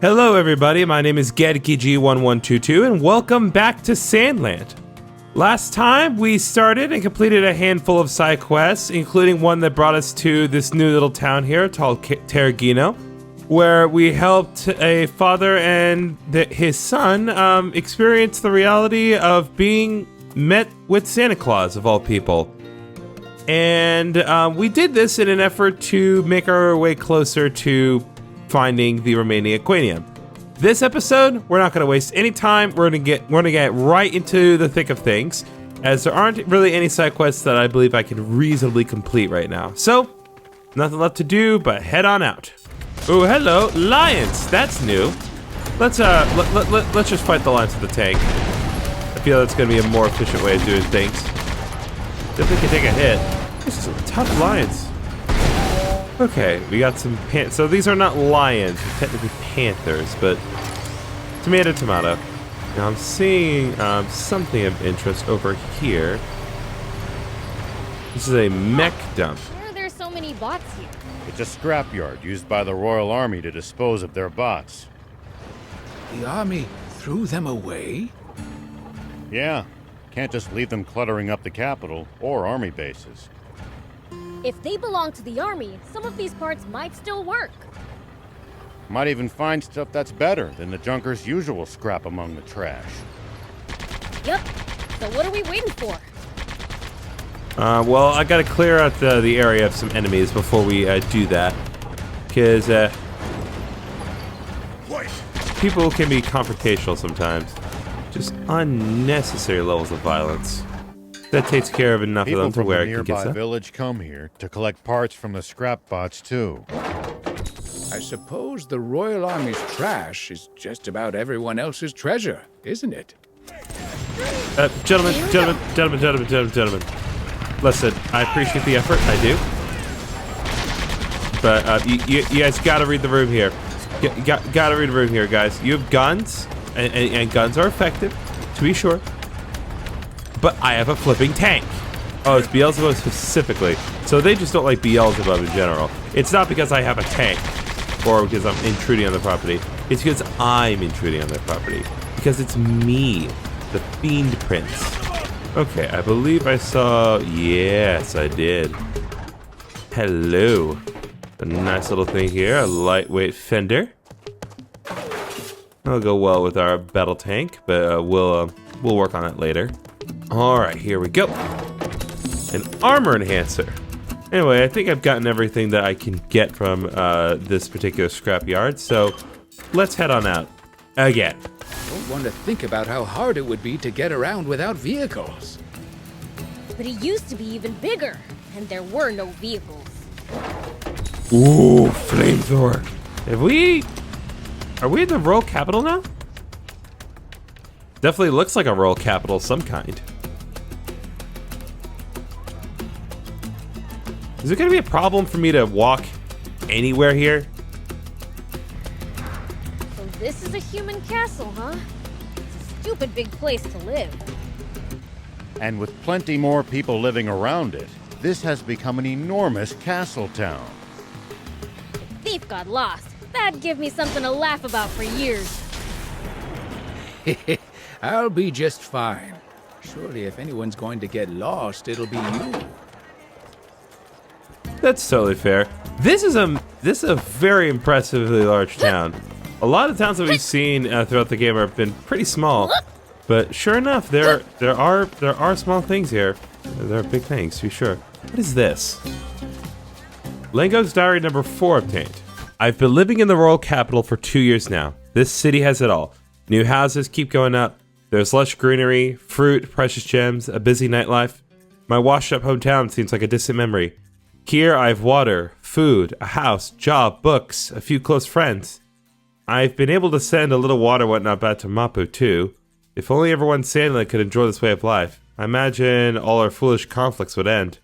Hello everybody, my name is GedGG1122 and welcome back to Sandland. Last time we started and completed a handful of side quests, including one that brought us to this new little town here called Terragino, where we helped a father and his son experience the reality of being met with Santa Claus, of all people. And we did this in an effort to make our way closer to finding the remaining aquanium. This episode, we're not going to waste any time. We're going to get right into the thick of things, as there aren't really any side quests that I believe I can reasonably complete right now. So, nothing left to do but head on out. Oh, hello, lions. That's new. Let's just fight the lions with the tank. I feel that's going to be a more efficient way of doing things. Definitely can take a hit. This is some tough lions. Okay, we got some so these are not lions, they're technically panthers, but tomato. Now I'm seeing something of interest over here. This is a mech dump. Why are there so many bots here? It's a scrapyard used by the Royal Army to dispose of their bots. The army threw them away? Yeah, can't just leave them cluttering up the capital or army bases. If they belong to the army, some of these parts might still work. Might even find stuff that's better than the junkers' usual scrap among the trash. Yep. So what are we waiting for? Well, I gotta clear out the area of some enemies before we do that. Because, people can be confrontational sometimes. Just unnecessary levels of violence. That takes care of enough People of them to where I from can the get nearby some. village come here to collect parts from the scrap bots too. I suppose the Royal Army's trash is just about everyone else's treasure, isn't it? Gentlemen. Listen, I appreciate the effort, I do. But you guys gotta read the room here. Gotta read the room here, guys. You have guns, and guns are effective, to be sure. But I have a flipping tank. Oh, it's Beelzebub specifically. So they just don't like Beelzebub in general. It's not because I have a tank or because I'm intruding on the property. It's because I'm intruding on their property. Because it's me, the Fiend Prince. Okay, I believe I saw... Yes, I did. Hello. A nice little thing here, a lightweight fender. That'll go well with our battle tank, but we'll work on it later. Alright, here we go. An armor enhancer. Anyway, I think I've gotten everything that I can get from this particular scrapyard, so let's head on out. Again. Don't want to think about how hard it would be to get around without vehicles. But it used to be even bigger, and there were no vehicles. Ooh, flamethrower. Are we in the royal capital now? Definitely looks like a royal capital of some kind. Is it going to be a problem for me to walk anywhere here? So this is a human castle, huh? It's a stupid big place to live. And with plenty more people living around it, this has become an enormous castle town. If Thief got lost, that'd give me something to laugh about for years. I'll be just fine. Surely if anyone's going to get lost, it'll be you. That's totally fair. This is a very impressively large town. A lot of towns that we've seen throughout the game have been pretty small, but sure enough, there are small things here. There are big things, to be sure. What is this? Lango's Diary number 4 obtained. I've been living in the royal capital for 2 years now. This city has it all. New houses keep going up. There's lush greenery, fruit, precious gems, a busy nightlife. My washed-up hometown seems like a distant memory. Here I have water, food, a house, job, books, a few close friends. I've been able to send a little water whatnot back to Mapu too. If only everyone in Sandland could enjoy this way of life, I imagine all our foolish conflicts would end.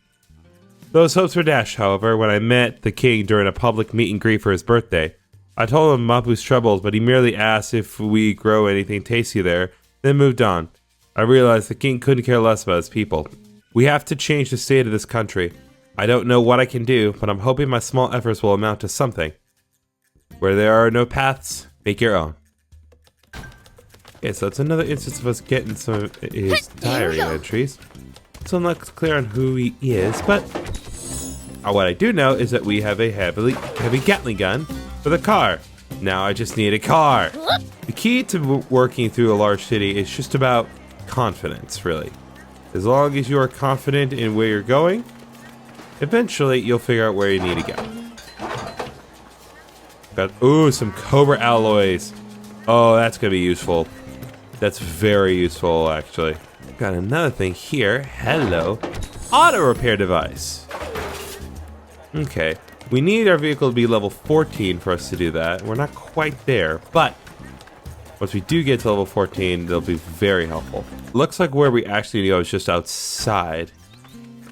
Those hopes were dashed, however, when I met the king during a public meet and greet for his birthday. I told him Mapu's troubled, but he merely asked if we grow anything tasty there, then moved on. I realized the king couldn't care less about his people. We have to change the state of this country. I don't know what I can do, but I'm hoping my small efforts will amount to something. Where there are no paths, Make your own. Okay, so that's another instance of us getting some of his diary entries. So I'm not clear on who he is, but what I do know is that we have a heavy Gatling gun for the car. Now I just need a car. The key to working through a large city is just about confidence, really. As long as you are confident in where you're going, eventually you'll figure out where you need to go. Got, some Cobra alloys. Oh, that's gonna be useful. That's very useful, actually. Got another thing here. Hello. Auto repair device. Okay. We need our vehicle to be level 14 for us to do that. We're not quite there, but once we do get to level 14, they'll be very helpful. Looks like where we actually need to go is just outside.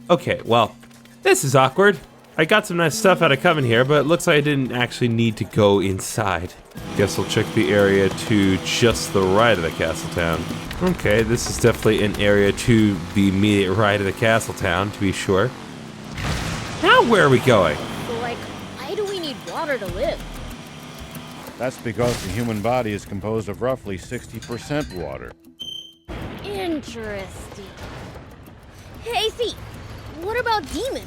Okay, well, this is awkward. I got some nice stuff out of coming here, but it looks like I didn't actually need to go inside. Guess I'll check the area to just the right of the castle town. Okay, this is definitely an area to the immediate right of the castle town, to be sure. Now where are we going? So, like, why do we need water to live? That's because the human body is composed of roughly 60% water. Interesting. Hey, Thief, what about demons?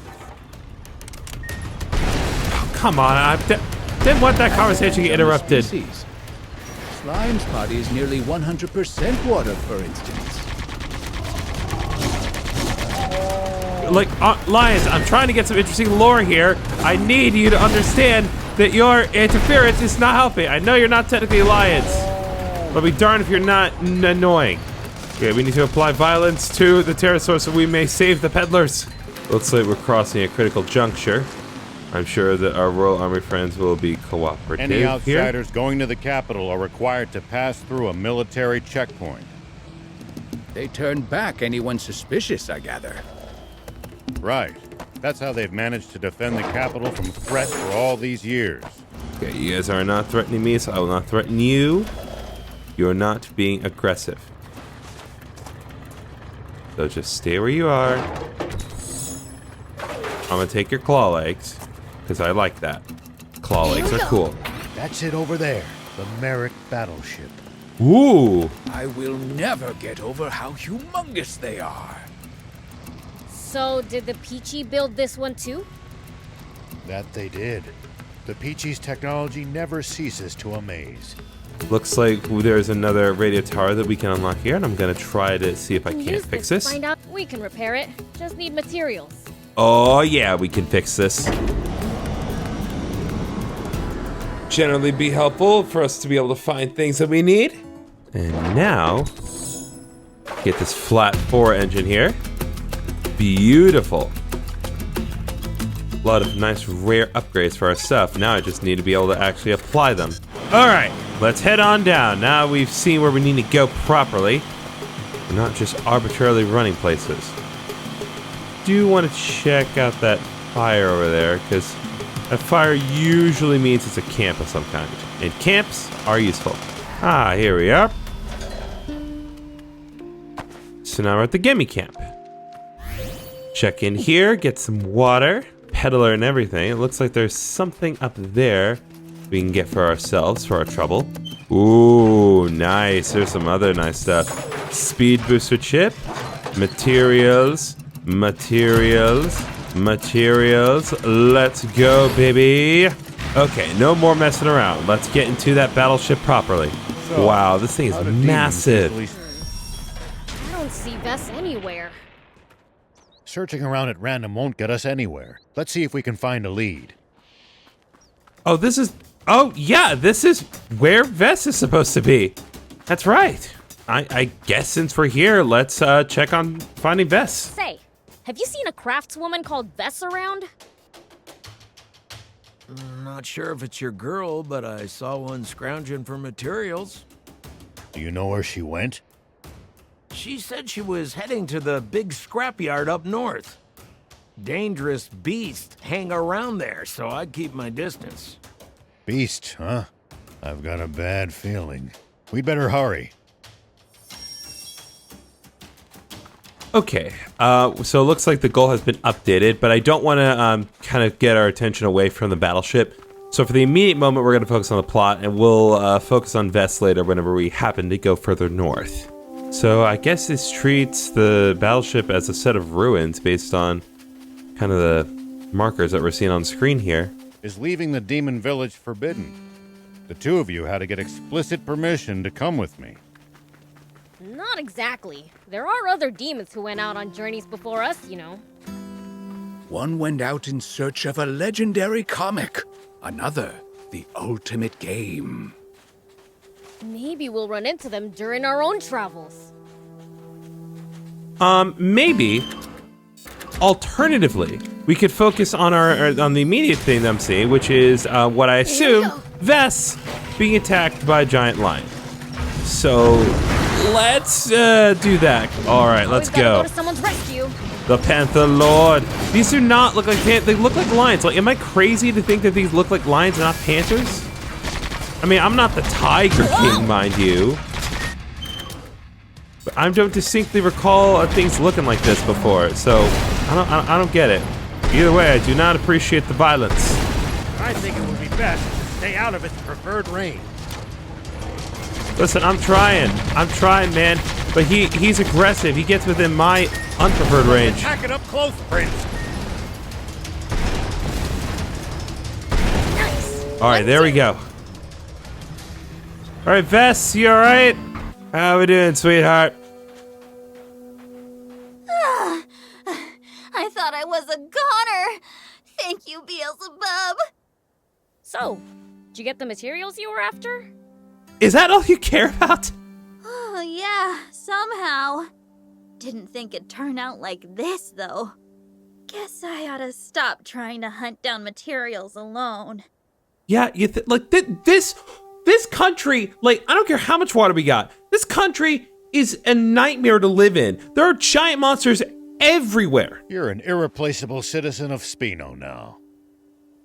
Come on, I didn't want that conversation to get interrupted. Slime's body is nearly 100% water, for instance. Like, Lions, I'm trying to get some interesting lore here. I need you to understand that your interference is not helping. I know you're not technically Lions, but be darned if you're not annoying. Okay, we need to apply violence to the pterosaur so we may save the peddlers. Looks like we're crossing a critical juncture. I'm sure that our Royal Army friends will be cooperative. Any outsiders going to the capital are required to pass through a military checkpoint. They turn back anyone suspicious, I gather. Right. That's how they've managed to defend the capital from threat for all these years. Okay, you guys are not threatening me, so I will not threaten you. You're not being aggressive. So just stay where you are. I'm gonna take your claw legs, because I like that. Claw legs are cool. That's it over there, the Merrik Battleship. Ooh! I will never get over how humongous they are. So, did the Peachy build this one too? That they did. The Peachy's technology never ceases to amaze. Looks like there's another radio tower that we can unlock here, and I'm gonna try to see if I can't fix this. Find out. We can repair it. Just need materials. Oh yeah, we can fix this. Generally be helpful for us to be able to find things that we need. And now, get this flat 4 engine here. Beautiful. A lot of nice rare upgrades for our stuff. Now I just need to be able to actually apply them. All right, let's head on down. Now we've seen where we need to go properly. We're not just arbitrarily running places. Do want to check out that fire over there, because a fire usually means it's a camp of some kind. And camps are useful. Ah, here we are. So now we're at the Gimme Camp. Check in here, get some water, peddler and everything. It looks like there's something up there we can get for ourselves, for our trouble. Ooh, nice. There's some other nice stuff. Speed booster chip, materials, materials, materials. Let's go, baby. Okay, no more messing around. Let's get into that battleship properly. So, wow, this thing is massive. I don't see Vess anywhere. Searching around at random won't get us anywhere. Let's see if we can find a lead. Oh, this is... Oh, yeah, this is where Vess is supposed to be. That's right. I guess since we're here, let's check on finding Vess. Say, have you seen a craftswoman called Vess around? Not sure if it's your girl, but I saw one scrounging for materials. Do you know where she went? She said she was heading to the big scrapyard up north. Dangerous beasts hang around there, so I'd keep my distance. Beast, huh? I've got a bad feeling. We'd better hurry. Okay, so it looks like the goal has been updated, but I don't want to kind of get our attention away from the battleship. So for the immediate moment, we're going to focus on the plot, and we'll focus on Vess later whenever we happen to go further north. So I guess this treats the battleship as a set of ruins based on kind of the markers that we're seeing on screen here. Is leaving the demon village forbidden? The two of you had to get explicit permission to come with me. Not exactly. There are other demons who went out on journeys before us, you know. One went out in search of a legendary comic. Another, the ultimate game. Maybe we'll run into them during our own travels. Maybe. Alternatively, we could focus on on the immediate thing that I'm seeing, which is what I assume Vess being attacked by a giant lion. So let's do that. All right, let's go. Go to someone's rescue. The Panther Lord. These do not look like they look like lions. Like, am I crazy to think that these look like lions and not panthers? I mean, I'm not the Tiger King, mind you. But I don't distinctly recall things looking like this before, so I don't get it. Either way, I do not appreciate the violence. I think it would be best to stay out of its preferred range. Listen, I'm trying, man. But he's aggressive. He gets within my unpreferred range. Attack it up close, Prince. Nice. All right, there we go. All right, Vess, you all right? How we doing, sweetheart? I thought I was a goner. Thank you, Beelzebub. So, did you get the materials you were after? Is that all you care about? Oh, yeah, somehow. Didn't think it'd turn out like this, though. Guess I ought to stop trying to hunt down materials alone. Yeah, you like this country, like, I don't care how much water we got. This country is a nightmare to live in. There are giant monsters everywhere. You're an irreplaceable citizen of Spino now.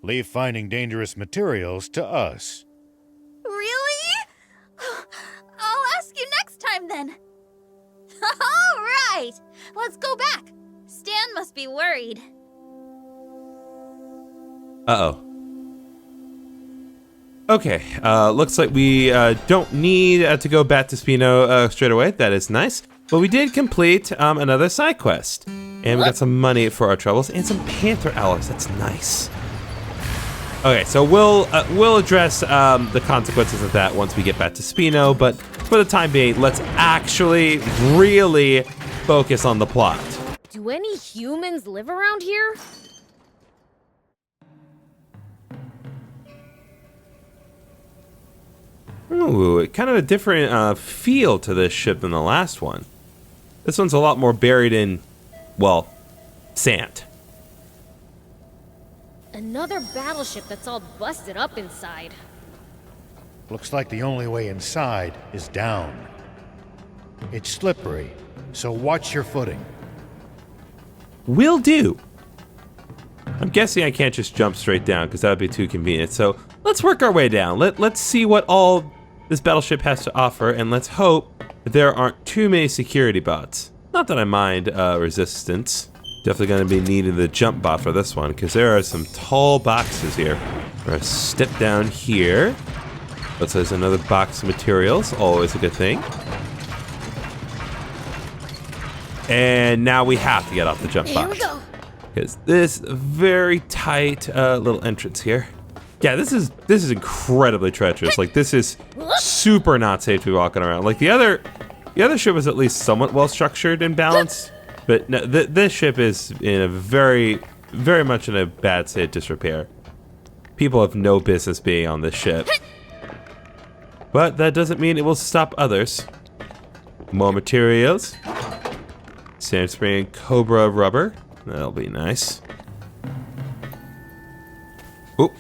Leave finding dangerous materials to us. Really? I'll ask you next time, then. All right, let's go back. Stan must be worried. Uh-oh. Okay, looks like we don't need to go back to Spino straight away. That is nice. But we did complete another side quest. And we got some money for our troubles and some panther alloys. That's nice. Okay, so we'll address the consequences of that once we get back to Spino. But for the time being, let's actually really focus on the plot. Do any humans live around here? Ooh, kind of a different feel to this ship than the last one. This one's a lot more buried in, well, sand. Another battleship that's all busted up inside. Looks like the only way inside is down. It's slippery, so watch your footing. Will do. I'm guessing I can't just jump straight down because that would be too convenient. So let's work our way down. Let's see what all this battleship has to offer, and let's hope that there aren't too many security bots. Not that I mind resistance. Definitely going to be needing the jump bot for this one because there are some tall boxes here. We're going to step down here. Looks like there's another box of materials. Always a good thing. And now we have to get off the jump box. Here we go. Because this very tight little entrance here. Yeah, this is incredibly treacherous. Like, this is super not safe to be walking around. Like, the other ship was at least somewhat well structured and balanced, but no, this ship is in a very, very much in a bad state of disrepair. People have no business being on this ship. But that doesn't mean it will stop others. More materials. Sand spring and cobra rubber. That'll be nice. Oop.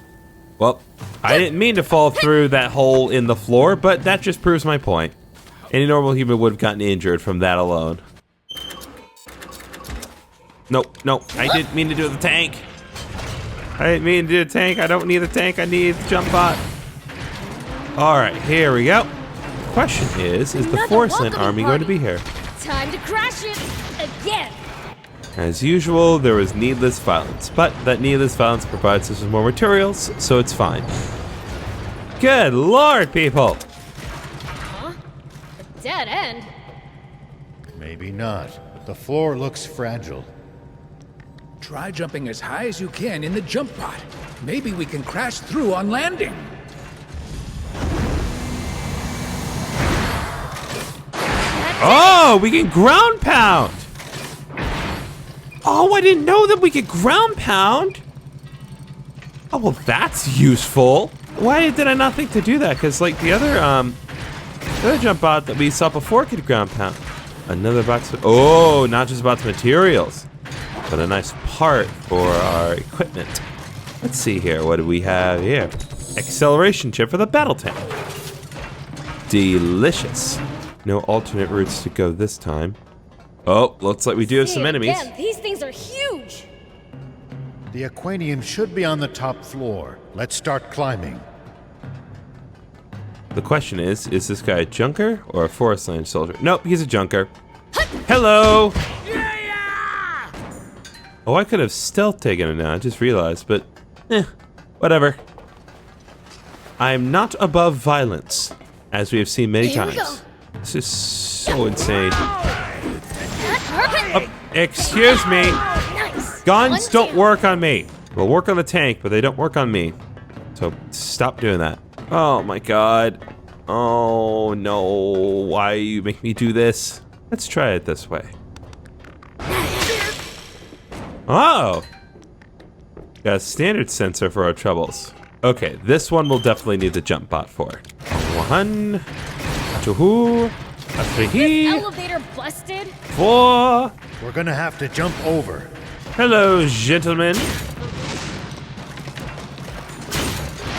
Well, I didn't mean to fall through that hole in the floor, but that just proves my point. Any normal human would have gotten injured from that alone. Nope, I didn't mean to do the tank. I didn't mean to do the tank. I don't need the tank. I need the jump bot. All right, here we go. The question is the Another Forceland welcoming army party. going to be here? Time to crash it again. As usual, there was needless violence, but that needless violence provides us with more materials, so it's fine. Good lord, people! Huh? A dead end? Maybe not. The floor looks fragile. Try jumping as high as you can in the jump pod. Maybe we can crash through on landing. Oh, we can ground pound! Oh, I didn't know that we could ground pound! Oh, well, that's useful. Why did I not think to do that? Because, like, the other jump bot that we saw before could ground pound. Another box of, oh, not just about the materials, but a nice part for our equipment. Let's see here, what do we have here? Acceleration chip for the battle tank. Delicious. No alternate routes to go this time. Oh, looks like we do have some enemies. Again, these things are huge! The aquanium should be on the top floor. Let's start climbing. The question is this guy a junker or a forest land soldier? Nope, he's a junker. Hello! Oh, I could have stealth taken him now, I just realized, but whatever. I am not above violence, as we have seen many Here we times. go. This is so insane. Perfect! Excuse me! Nice! Guns One don't down. work on me. They'll work on the tank, but they don't work on me. So stop doing that. Oh my god. Oh no. Why you make me do this? Let's try it this way. Oh! Got a standard sensor for our troubles. Okay, this one we'll definitely need the jump bot for. 1, 2, 3, Elevator busted? 4. We're gonna have to jump over. Hello, gentlemen.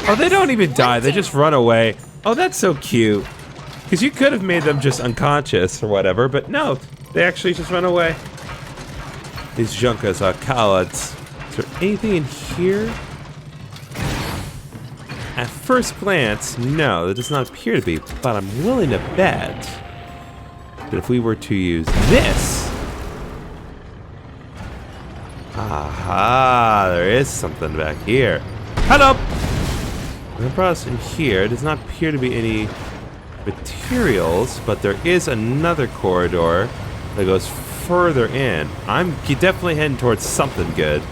Oh, they don't even die. They just run away. Oh, that's so cute. Because you could have made them just unconscious or whatever, but no, they actually just run away. These junkers are cowards. Is there anything in here? At first glance, no, there does not appear to be, but I'm willing to bet that if we were to use this... Aha, there is something back here. Hello! When I brought us in here, does not appear to be any materials, but there is another corridor that goes further in. I'm definitely heading towards something good.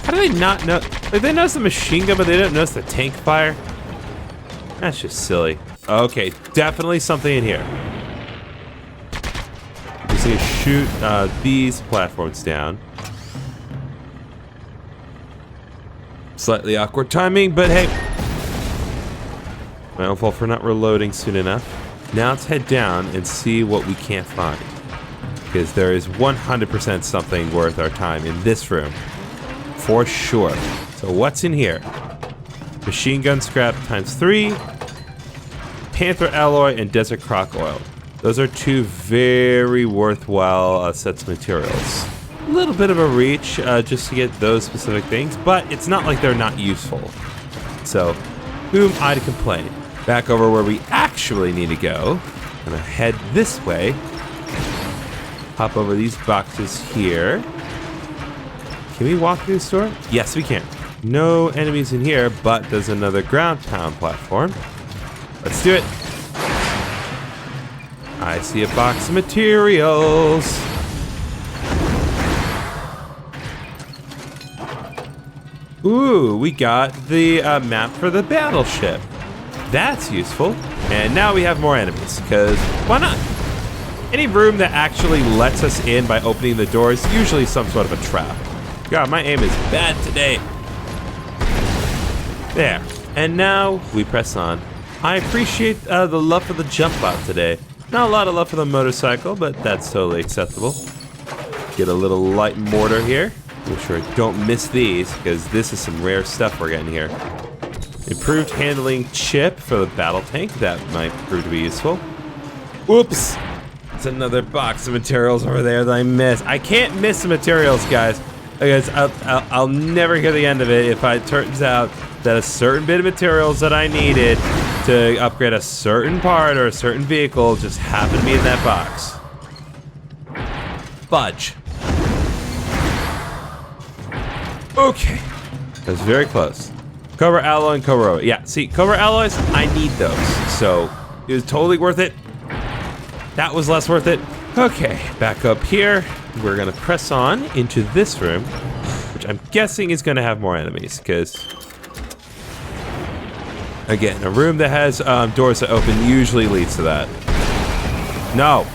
How do they not know? Like, they notice the machine gun, but they don't notice the tank fire? That's just silly. Okay, definitely something in here. Just gonna shoot these platforms down. Slightly awkward timing, but hey. My own fault for not reloading soon enough. Now let's head down and see what we can't find. Because there is 100% something worth our time in this room. For sure. So what's in here? Machine gun scrap ×3. Panther alloy and desert croc oil. Those are two very worthwhile sets of materials. A little bit of a reach just to get those specific things, but it's not like they're not useful. So, who am I to complain? Back over where we actually need to go. Gonna head this way. Hop over these boxes here. Can we walk through this door? Yes, we can. No enemies in here, but there's another ground pound platform. Let's do it. I see a box of materials. Ooh, we got the map for the battleship. That's useful. And now we have more enemies, because why not? Any room that actually lets us in by opening the door is usually some sort of a trap. God, my aim is bad today. There. And now we press on. I appreciate the love for the jump bot today. Not a lot of love for the motorcycle, but that's totally acceptable. Get a little light mortar here. Make sure I don't miss these, because this is some rare stuff we're getting here. Improved handling chip for the battle tank. That might prove to be useful. Oops! There's another box of materials over there that I missed. I can't miss the materials, guys. Because I'll never hear the end of it if it turns out that a certain bit of materials that I needed to upgrade a certain part or a certain vehicle just happened to be in that box. budge. Okay. That was very close. Cobra alloy and Cobra. Yeah, see, Cobra alloys, I need those. So it was totally worth it. That was less worth it. Okay, back up here. We're gonna press on into this room, which I'm guessing is gonna have more enemies, because again, a room that has doors that open usually leads to that. No.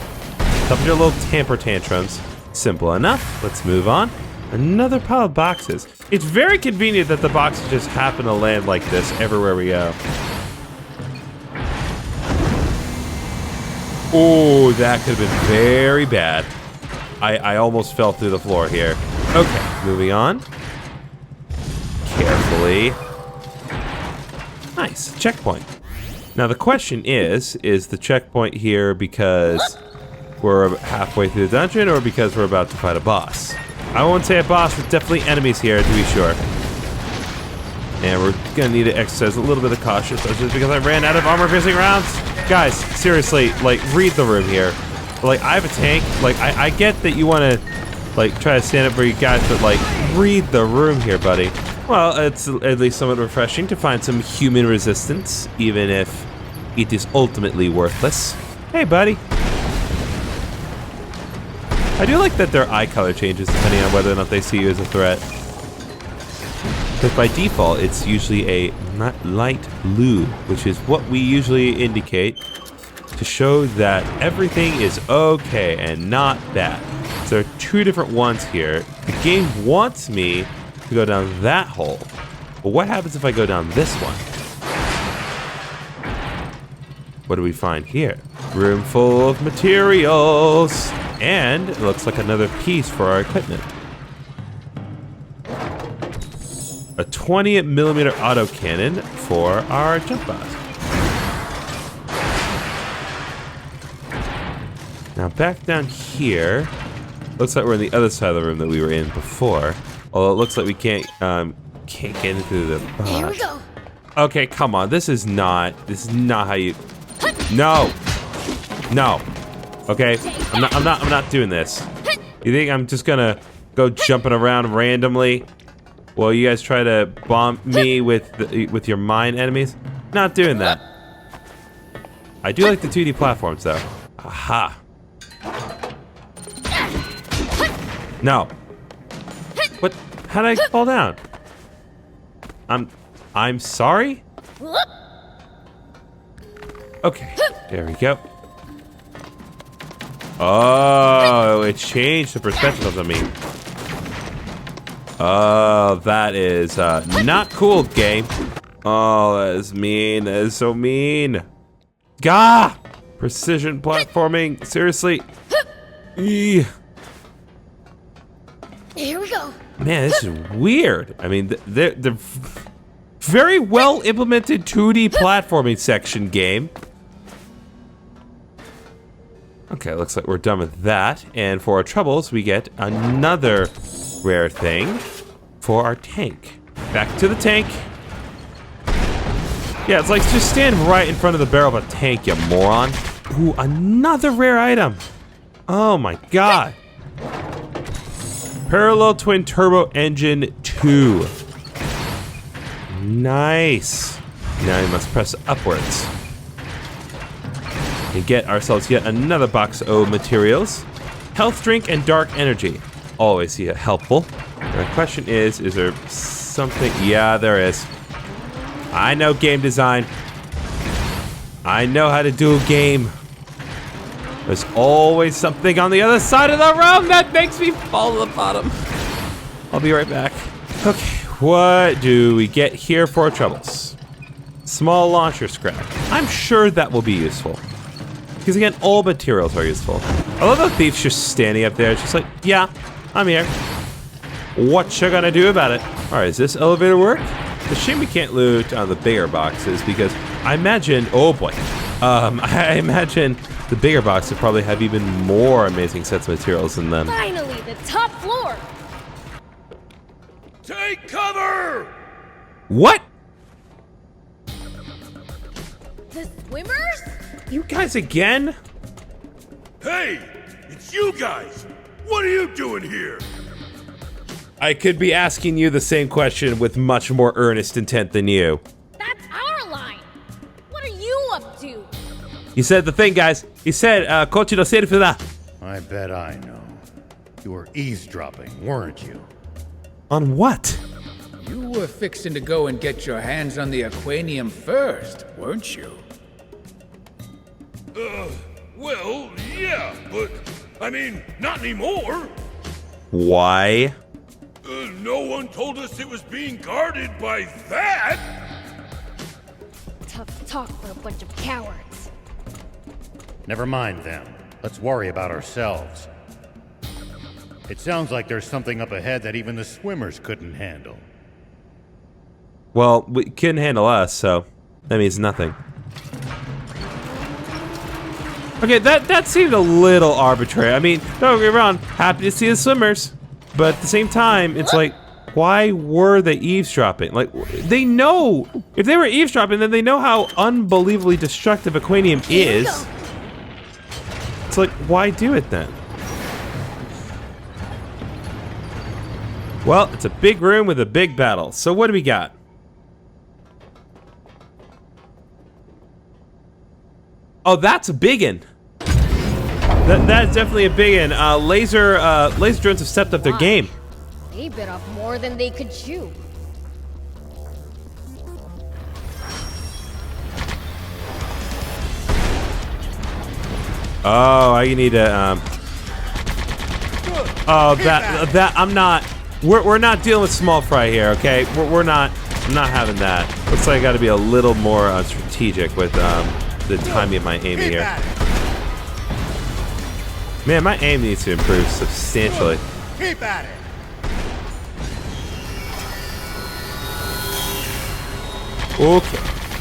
Stop with your little temper tantrums. Simple enough. Let's move on. Another pile of boxes. It's very convenient that the boxes just happen to land like this everywhere we go. Oh, that could have been very bad. I almost fell through the floor here. Okay, moving on. Carefully. Nice, checkpoint. Now the question is the checkpoint here because we're halfway through the dungeon or because we're about to fight a boss? I won't say a boss, but definitely enemies here to be sure. And we're gonna need to exercise a little bit of caution, just because I ran out of armor-piercing rounds. Guys, seriously, like, read the room here. Like, I have a tank. Like, I get that you want to, like, try to stand up for you guys, but, like, read the room here, buddy. Well, it's at least somewhat refreshing to find some human resistance, even if it is ultimately worthless. Hey, buddy. I do like that their eye color changes depending on whether or not they see you as a threat. Because by default, it's usually a light blue, which is what we usually indicate to show that everything is okay and not bad. So there are two different ones here. The game wants me to go down that hole. But what happens if I go down this one? What do we find here? Room full of materials. And it looks like another piece for our equipment. A 20mm autocannon for our jump boss. Now back down here, looks like we're on the other side of the room that we were in before. Although it looks like we can't get into the boss. Here we go. Okay, come on. This is not how you. No. No. Okay, I'm not doing this. You think I'm just gonna go jumping around randomly while you guys try to bomb me with your mine enemies? Not doing that. I do like the 2D platforms though. Aha. No. What? How did I fall down? I'm sorry? Okay, there we go. Oh, it changed the perspective of me. Oh, that is not cool, game. Oh, that is mean. That is so mean. Gah! Precision platforming. Seriously. Eeh. Here we go. Man, this is weird. I mean, the very well implemented 2D platforming section game. Okay, looks like we're done with that. And for our troubles, we get another rare thing for our tank. Back to the tank. Yeah, it's like just stand right in front of the barrel of a tank, you moron. Ooh, another rare item. Oh my god. Parallel Twin Turbo Engine 2. Nice. Now we must press upwards. And get ourselves yet another box of materials. Health drink and dark energy. Always helpful. The question is there something? Yeah, there is. I know game design. I know how to do a game. There's always something on the other side of the room that makes me fall to the bottom. I'll be right back. Okay, what do we get here for our troubles? Small launcher scrap. I'm sure that will be useful. Because again, all materials are useful. I love the thief's just standing up there. It's just like, yeah, I'm here. What you gonna do about it? All right, does this elevator work? It's a shame we can't loot the bigger boxes because I imagine, oh boy. I imagine the bigger boxes probably have even more amazing sets of materials than them. Finally, the top floor. Take cover! What? The swimmers? You guys again? Hey, it's you guys! What are you doing here? I could be asking you the same question with much more earnest intent than you. That's our line. What are you up to? He said the thing, guys. He said, Coach no sirve da. I bet I know. You were eavesdropping, weren't you? On what? You were fixing to go and get your hands on the aquanium first, weren't you? Well, yeah, but I mean, not anymore. Why? No one told us it was being guarded by that. Tough talk for a bunch of cowards. Never mind them. Let's worry about ourselves. It sounds like there's something up ahead that even the swimmers couldn't handle. Well, we couldn't handle us, so that means nothing. Okay, that seemed a little arbitrary. I mean, don't get me wrong, happy to see the swimmers. But at the same time, it's like, why were they eavesdropping? Like, they know, if they were eavesdropping, then they know how unbelievably destructive aquanium is. It's like, why do it then? Well, it's a big room with a big battle. So what do we got? Oh, that's a biggin. That's definitely a biggin. Laser drones have stepped up their game. They bit off more than they could chew. Oh, I need to. Oh, that I'm not. We're not dealing with small fry here, okay? We're not. I'm not having that. Looks like I got to be a little more strategic with the timing of my aiming here. Man, my aim needs to improve substantially. Keep at it!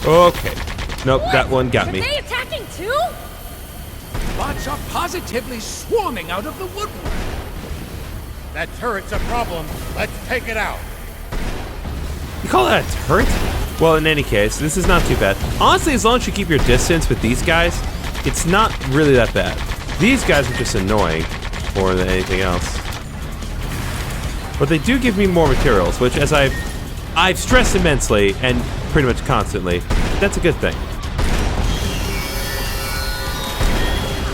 Okay. Nope, that one got me. Are they attacking too? Bots are positively swarming out of the woodwork. That turret's a problem. Let's take it out. You call that a turret? Well, in any case, this is not too bad. Honestly, as long as you keep your distance with these guys, it's not really that bad. These guys are just annoying more than anything else. But they do give me more materials, which, as I've stressed immensely and pretty much constantly, that's a good thing.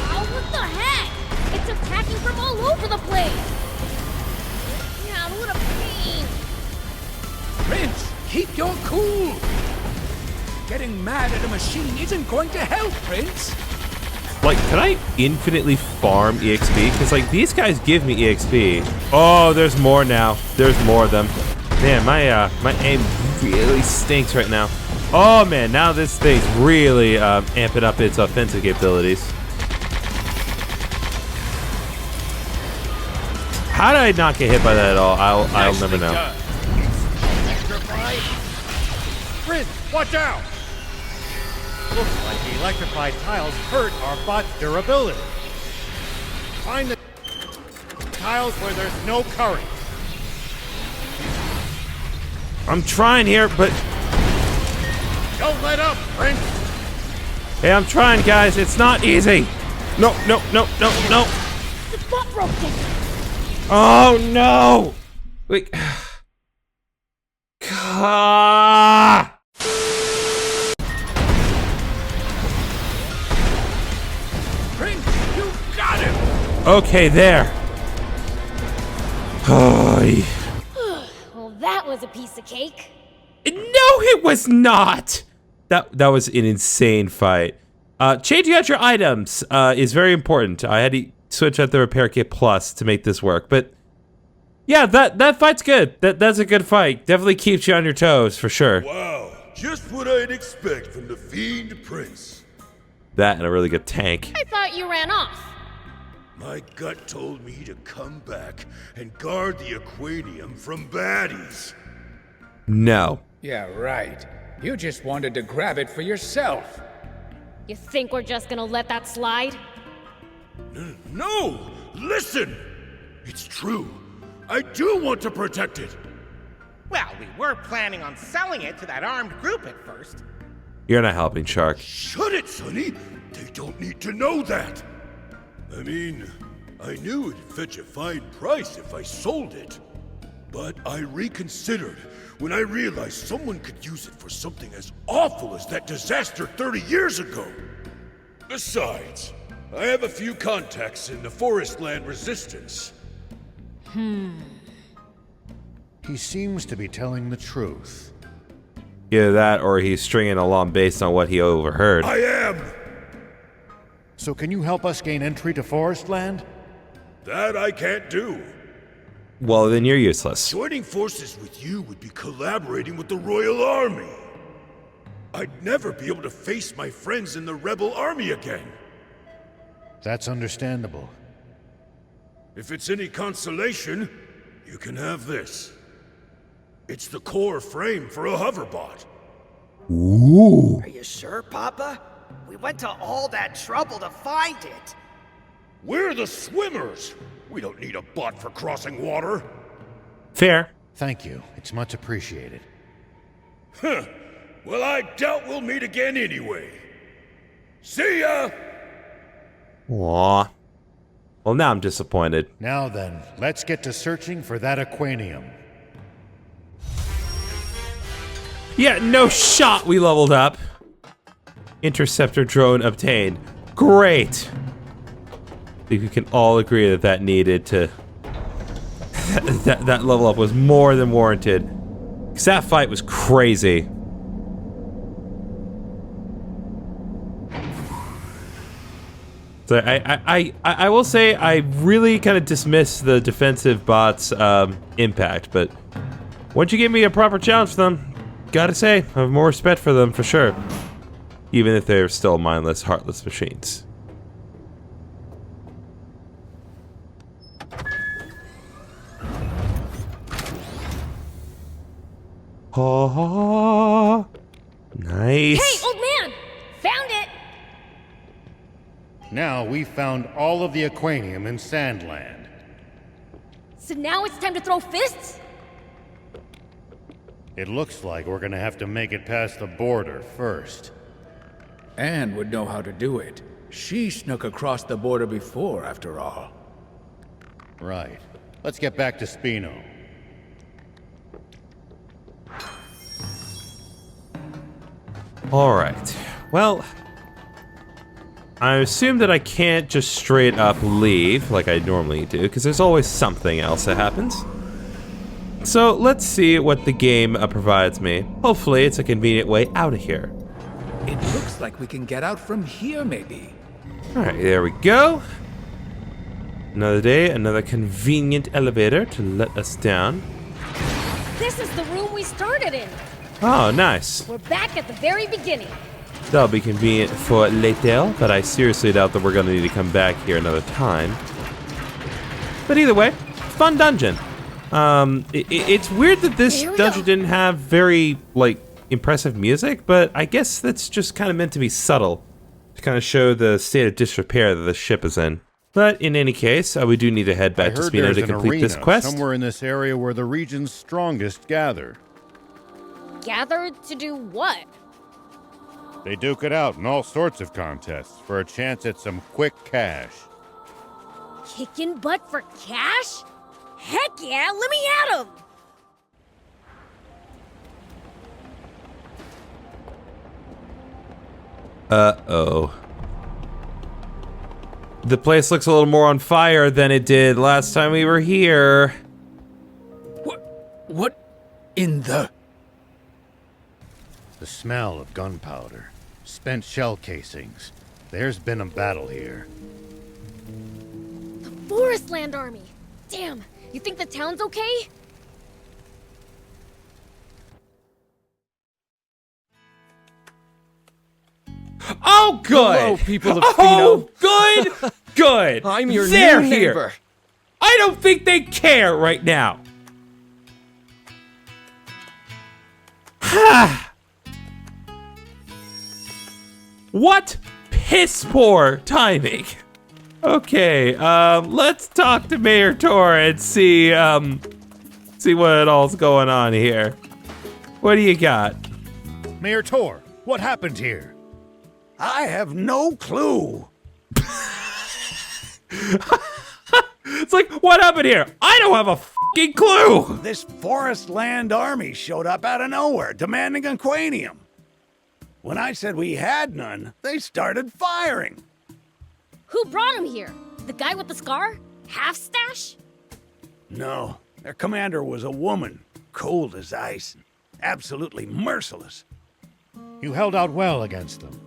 Oh, what the heck? It's attacking from all over the place. Yeah, what a pain. Prince, keep your cool. Getting mad at a machine isn't going to help, Prince. Like, can I infinitely farm EXP? Because, like, these guys give me EXP. Oh, there's more now. There's more of them. Man, my aim really stinks right now. Oh, man, now this thing's really amping up its offensive capabilities. How did I not get hit by that at all? I'll never know. Prince, watch out! Looks like the electrified tiles hurt our bot's durability. Find the tiles where there's no current. I'm trying here, but... Don't let up, Prince! Hey, I'm trying, guys. It's not easy. No. The bot broke it. Oh, no! Wait. Ah! Prince, you got him. Okay, there. Oh, Well, that was a piece of cake. no, it was not. That was an insane fight. Changing out your items is very important. I had to switch out the repair kit plus to make this work, but yeah, that fight's good. That's a good fight. Definitely keeps you on your toes for sure. Wow, just what I'd expect from the Fiend Prince. That and a really good tank. I thought you ran off. My gut told me to come back and guard the aquanium from baddies. No. Yeah, right. You just wanted to grab it for yourself. You think we're just gonna let that slide? No! Listen! It's true. I do want to protect it. Well, we were planning on selling it to that armed group at first. You're not helping, Shark. Shut it, Sonny! They don't need to know that! I mean, I knew it'd fetch a fine price if I sold it. But I reconsidered when I realized someone could use it for something as awful as that disaster 30 years ago. Besides, I have a few contacts in the Forestland Resistance. He seems to be telling the truth. Either that or he's stringing along based on what he overheard. I am! So can you help us gain entry to Forestland? That I can't do. Well, then you're useless. Joining forces with you would be collaborating with the Royal Army. I'd never be able to face my friends in the Rebel Army again. That's understandable. If it's any consolation, you can have this. It's the core frame for a hoverbot. Ooh. Are you sure, Papa? We went to all that trouble to find it. We're the swimmers. We don't need a bot for crossing water. Fair. Thank you. It's much appreciated. Huh. Well, I doubt we'll meet again anyway. See ya! Aw. Well, now I'm disappointed. Now then, let's get to searching for that aquanium. Yeah, no shot we leveled up. Interceptor drone obtained. Great. I think we can all agree that that needed to... that level up was more than warranted. Because that fight was crazy. So I will say I really kind of dismiss the defensive bots' impact, but once you give me a proper challenge for them, gotta say, I have more respect for them for sure. Even if they're still mindless, heartless machines. Oh, nice. Hey, old man! Found it! Now we've found all of the aquanium in Sandland. So now it's time to throw fists? It looks like we're gonna have to make it past the border first. Anne would know how to do it. She snuck across the border before, after all. Right. Let's get back to Spino. Alright. Well, I assume that I can't just straight up leave like I normally do, because there's always something else that happens. So let's see what the game provides me. Hopefully it's a convenient way out of here. It looks like we can get out from here, maybe. Alright, there we go. Another day, another convenient elevator to let us down. This is the room we started in. Oh, nice. We're back at the very beginning. That'll be convenient for later, but I seriously doubt that we're gonna need to come back here another time. But either way, fun dungeon. It's weird that this dungeon didn't have very, like, impressive music, but I guess that's just kind of meant to be subtle, to kind of show the state of disrepair that the ship is in. But in any case, we do need to head back to Spino to complete this quest. Somewhere in this area where the region's strongest gather. Gather to do what? They duke it out in all sorts of contests for a chance at some quick cash. Kicking butt for cash? Heck yeah, let me at him! Uh-oh. The place looks a little more on fire than it did last time we were here. What in the... The smell of gunpowder, spent shell casings. There's been a battle here. The Forestland Army! Damn, you think the town's okay? Oh, good! Hello, people of Oh, good! Good! I'm your They're new here. neighbor. I don't think they care right now. What piss poor timing. Okay, let's talk to Mayor Tor and see what all's going on here. What do you got? Mayor Tor, what happened here? I have no clue. It's like, what happened here? I don't have a fucking clue. This forest land army showed up out of nowhere, demanding aquanium. When I said we had none, they started firing. Who brought him here? The guy with the scar? Half-stash? No, their commander was a woman, cold as ice, absolutely merciless. You held out well against them.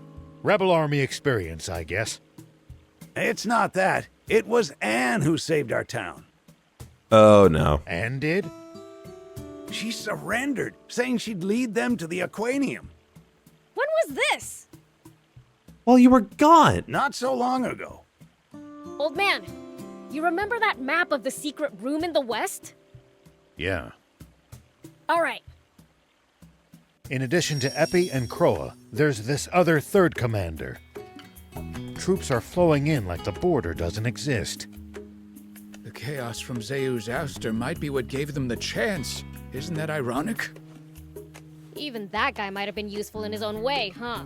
Rebel Army experience, I guess. It's not that. It was Anne who saved our town. Oh, no. And did? She surrendered, saying she'd lead them to the aquanium. When was this? Well, you were gone. Not so long ago. Old man, you remember that map of the secret room in the west? Yeah. All right. In addition to Epi and Kroa, there's this other third commander. Troops are flowing in like the border doesn't exist. The chaos from Zeu's ouster might be what gave them the chance. Isn't that ironic? Even that guy might have been useful in his own way, huh?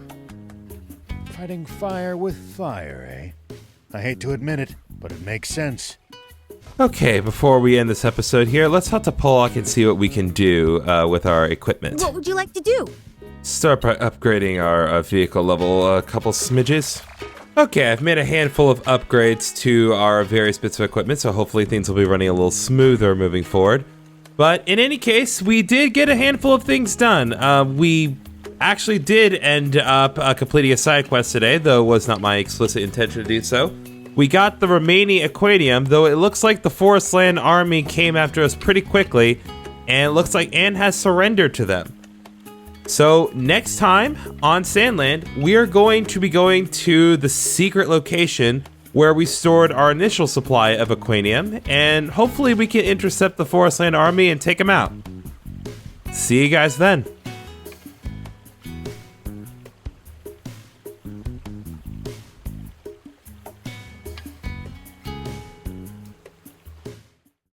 Fighting fire with fire, eh? I hate to admit it, but it makes sense. Okay, before we end this episode here, let's head to Pollock and see what we can do with our equipment. What would you like to do? Start by upgrading our vehicle level a couple smidges. Okay, I've made a handful of upgrades to our various bits of equipment, so hopefully things will be running a little smoother moving forward. But in any case, we did get a handful of things done. We actually did end up completing a side quest today, though it was not my explicit intention to do so. We got the remaining aquanium, though it looks like the Forestland Army came after us pretty quickly, and it looks like Anne has surrendered to them. So next time on Sandland, we are going to be going to the secret location where we stored our initial supply of aquanium, and hopefully we can intercept the Forestland Army and take them out. See you guys then.